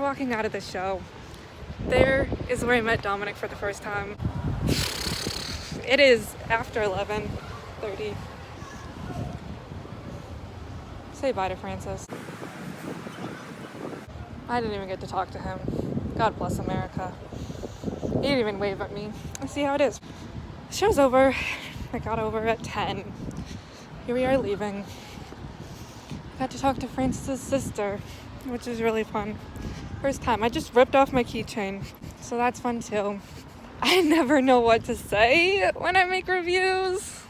walking out of the show, there is where I met Dominic for the first time. It is after 11:30. Say bye to Francis. I didn't even get to talk to him. God bless America. He didn't even wave at me. Let's see how it is. The show's over. I got over at 10. Here we are leaving. Got to talk to Francis's sister, which is really fun. First time. I just ripped off my keychain, so that's fun too. I never know what to say when I make reviews.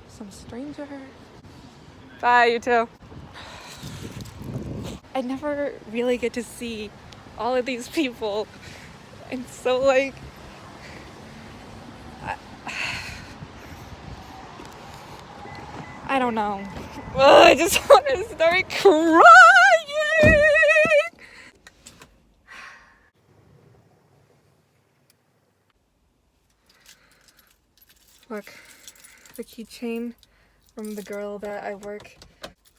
Some stranger. Bye, you too. I never really get to see all of these people, and so like I don't know. I just want to start crying. Look, the keychain from the girl that I work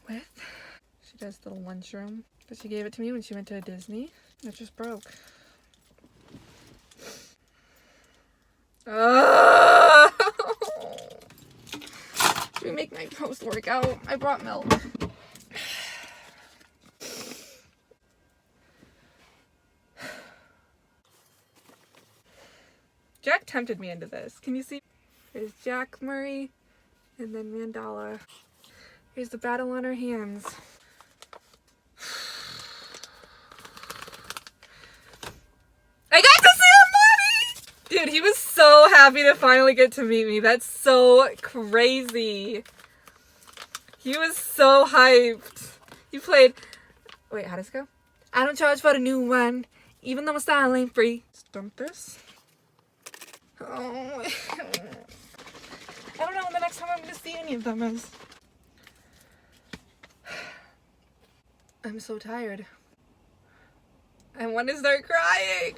with. She does the lunchroom, but she gave it to me when she went to Disney. It just broke. Should we make my post-workout? I brought milk. Jack tempted me into this. Can you see? There's Jack Murray and then Mandala. Here's the battle on our hands. I got to see him, Mommy! Dude, he was so happy to finally get to meet me. That's so crazy. He was so hyped. He played... Wait, how does it go? I don't charge for the new one, even though my style ain't free. Stump this. Oh. I don't know when the next time I'm going to see any of them is. I'm so tired. I want to start crying.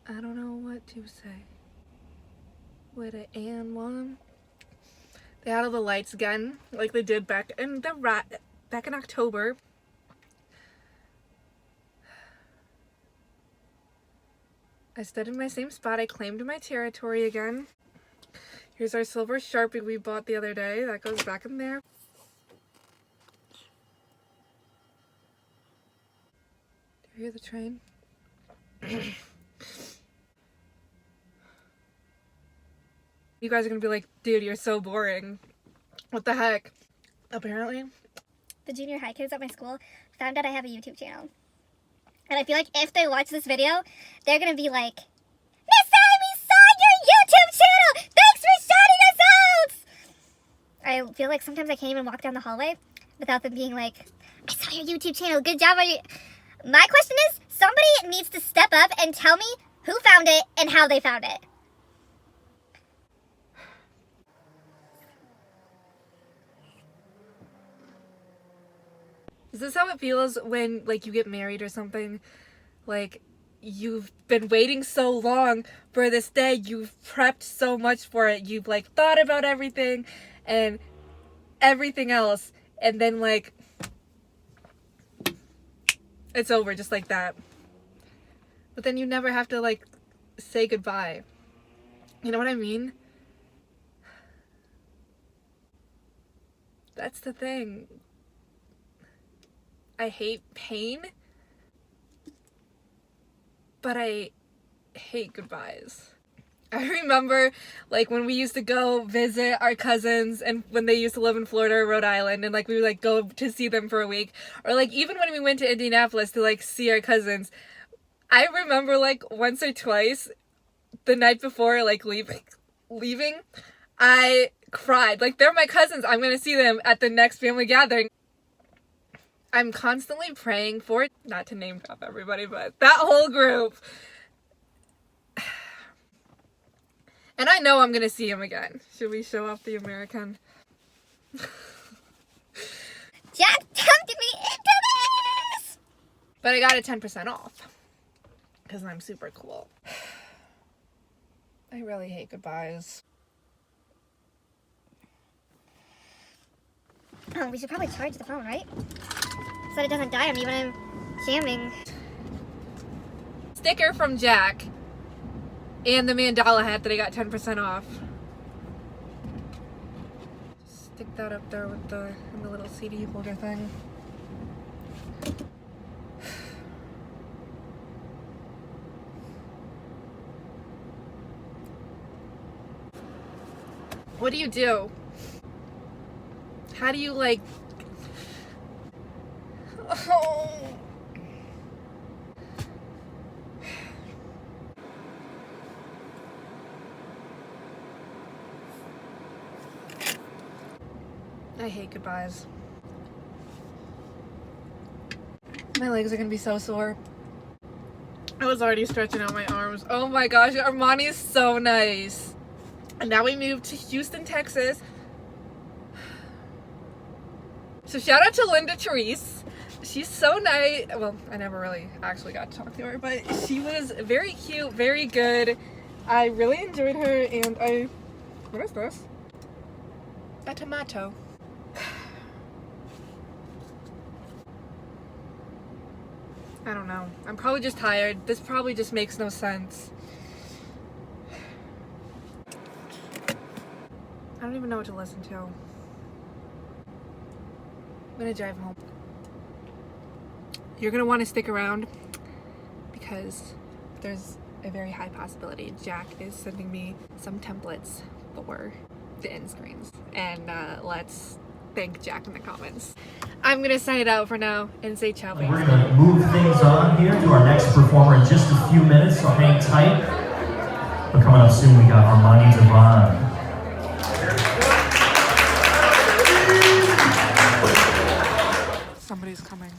I don't know what to say. With an and one. They had all the lights again, like they did back in October. I stood in my same spot. I claimed my territory again. Here's our silver Sharpie we bought the other day. That goes back in there. Do you hear the train? You guys are gonna be like, dude, you're so boring. What the heck? Apparently. The junior high kids at my school found out I have a YouTube channel. And I feel like if they watch this video, they're gonna be like, Miss Sally, we saw your YouTube channel! Thanks for shouting us out! I feel like sometimes I can't even walk down the hallway without them being like, I saw your YouTube channel, good job on you. My question is, somebody needs to step up and tell me who found it and how they found it. Is this how it feels when, like, you get married or something? Like, you've been waiting so long for this day, you've prepped so much for it, you've, like, thought about everything and everything else, and then, like, it's over just like that. But then you never have to, like, say goodbye. You know what I mean? That's the thing. I hate pain, but I hate goodbyes. I remember, like, when we used to go visit our cousins and when they used to live in Florida or Rhode Island, and, like, we would, like, go to see them for a week. Or, like, even when we went to Indianapolis to, like, see our cousins, I remember, like, once or twice the night before, like, leaving, I cried. Like, they're my cousins. I'm gonna see them at the next family gathering. I'm constantly praying for, not to name drop everybody, but that whole group. And I know I'm going to see him again. Should we show off the American? Jack tempted me into this! But I got it 10% off. Because I'm super cool. I really hate goodbyes. Oh, we should probably charge the phone, right? So that it doesn't die on me when I'm jamming. Sticker from Jack and the Mandala hat that I got 10% off. Stick that up there with the little CD holder thing. What do you do? How do you like... Oh. I hate goodbyes. My legs are gonna be so sore. I was already stretching out my arms. Oh my gosh, Armani is so nice. And now we moved to Houston, Texas. So shout out to Linda Therese. She's so nice. Well, I never really actually got to talk to her, but she was very cute, very good. I really enjoyed her, and what is this? A tomato. I don't know. I'm probably just tired. This probably just makes no sense. I don't even know what to listen to. I'm gonna drive home. You're gonna want to stick around because there's a very high possibility Jack is sending me some templates for the end screens. And let's thank Jack in the comments. I'm gonna sign it out for now and say ciao. We're gonna move things on here to our next performer in just a few minutes, so hang tight. But coming up soon, we got Armani Devon. Somebody's coming.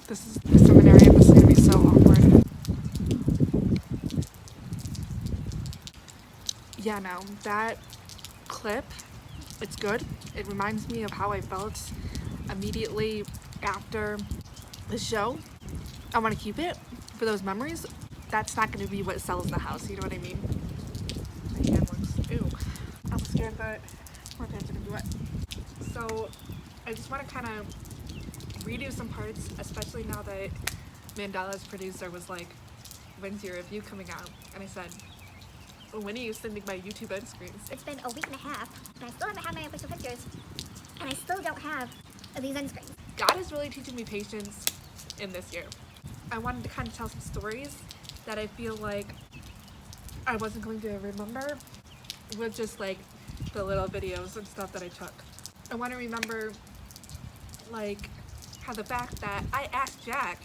This is the seminary, and this is gonna be so awkward. Yeah, no, that clip, it's good. It reminds me of how I felt immediately after the show. I want to keep it for those memories. That's not going to be what sells the house, you know what I mean? My hand looks, ew. I'm scared that my pants are going to be wet. So I just want to kind of redo some parts, especially now that Mandala's producer was like, when's your review coming out? And I said, well, when are you sending my YouTube end screens? It's been a week and a half, and I still haven't had my official pictures, and I still don't have these end screens. God is really teaching me patience in this year. I wanted to kind of tell some stories that I feel like I wasn't going to remember with just like the little videos and stuff that I took. I want to remember like how the fact that I asked Jack,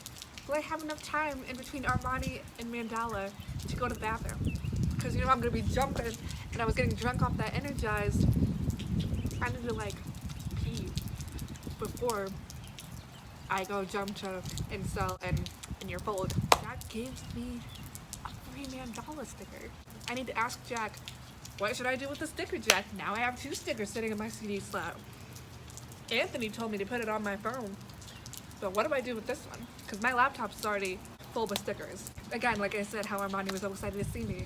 will I have enough time in between Armani and Mandala to go to the bathroom? Because you know I'm going to be jumping, and I was getting drunk off that Energized. I need to like pee before I go jump to install and in your fold. Jack gave me a free Mandala sticker. I need to ask Jack, what should I do with the sticker, Jack? Now I have 2 stickers sitting in my CD slot. Anthony told me to put it on my phone. But what do I do with this one? Because my laptop's already full with stickers. Again, like I said, how Armani was so excited to see me.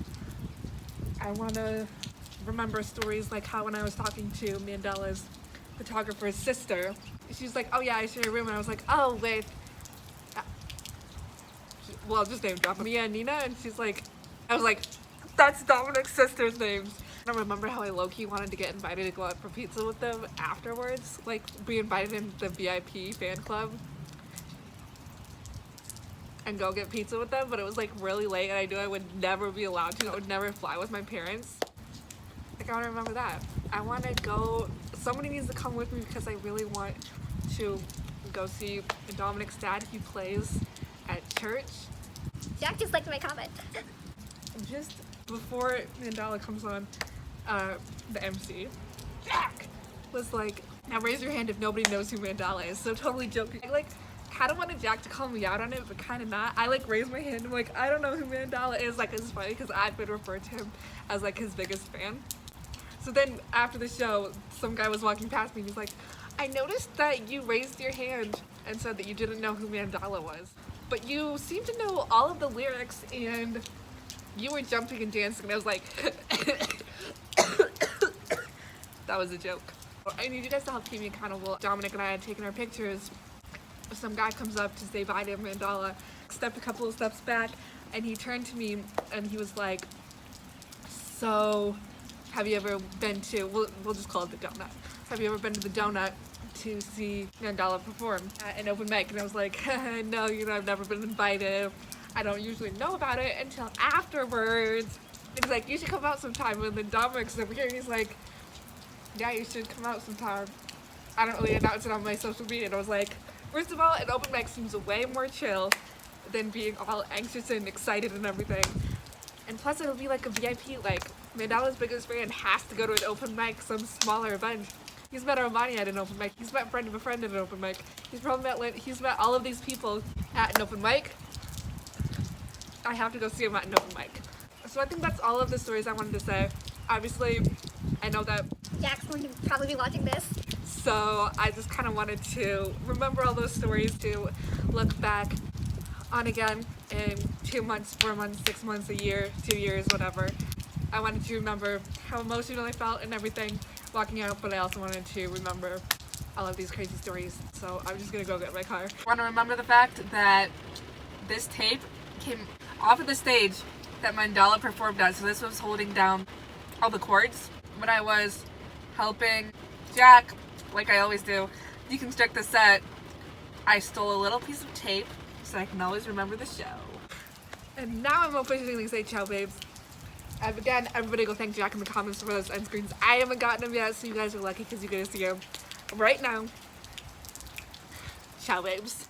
I want to remember stories like how when I was talking to Mandala's photographer's sister, she's like, oh yeah, I share a room, and I was like, oh wait, well, just name drop Mia and Nina, and she's like, I was like, that's Dominic's sister's names. I remember how I low-key wanted to get invited to go out for pizza with them afterwards, like be invited in the VIP fan club and go get pizza with them, but it was like really late and I knew I would never be allowed to. I would never fly with my parents. Like, I want to remember that. I want to go, somebody needs to come with me because I really want to go see Dominic's dad. He plays at church. Jack just liked my comment. Just before Mandala comes on, the MC, Jack was like, now raise your hand if nobody knows who Mandala is. So totally joking. I like kind of wanted Jack to call me out on it, but kind of not. I like raised my hand. I'm like, I don't know who Mandala is. Like, it's funny because I've been referred to him as like his biggest fan. So then after the show, some guy was walking past me and he's like, I noticed that you raised your hand and said that you didn't know who Mandala was, but you seem to know all of the lyrics and you were jumping and dancing. And I was like, that was a joke. I need you guys to help keep me accountable. Dominic and I had taken our pictures. Some guy comes up to say bye to Mandala, stepped a couple of steps back, and he turned to me and he was like, so have you ever been to, we'll just call it the Donut. Have you ever been to the Donut to see Mandala perform at an open mic? And I was like, no, I've never been invited. I don't usually know about it until afterwards. And he's like, you should come out sometime. And then Dominic's over here and he's like, yeah, you should come out sometime. I don't really announce it on my social media. And I was like, first of all, an open mic seems way more chill than being all anxious and excited and everything. And plus it'll be like a VIP, like Mandala's biggest fan has to go to an open mic, some smaller event. He's met Armani at an open mic, he's met friend of a friend at an open mic, he's met all of these people at an open mic. I have to go see him at an open mic. So I think that's all of the stories I wanted to say. Obviously, I know that Jack's going to probably be watching this. so I just kind of wanted to remember all those stories, to look back on again in 2 months, 4 months, 6 months, a year, 2 years, whatever. I wanted to remember how emotional I felt and everything walking out, but I also wanted to remember all of these crazy stories. So I'm just gonna go get my car. I want to remember the fact that this tape came off of the stage that Mandala performed at. So this was holding down all the chords when I was helping Jack, like I always do, deconstruct the set. I stole a little piece of tape so I can always remember the show. And now I'm officially say ciao, babes. And again, everybody go thank Jack in the comments for those end screens. I haven't gotten them yet, so you guys are lucky because you get to see them right now. Ciao, babes.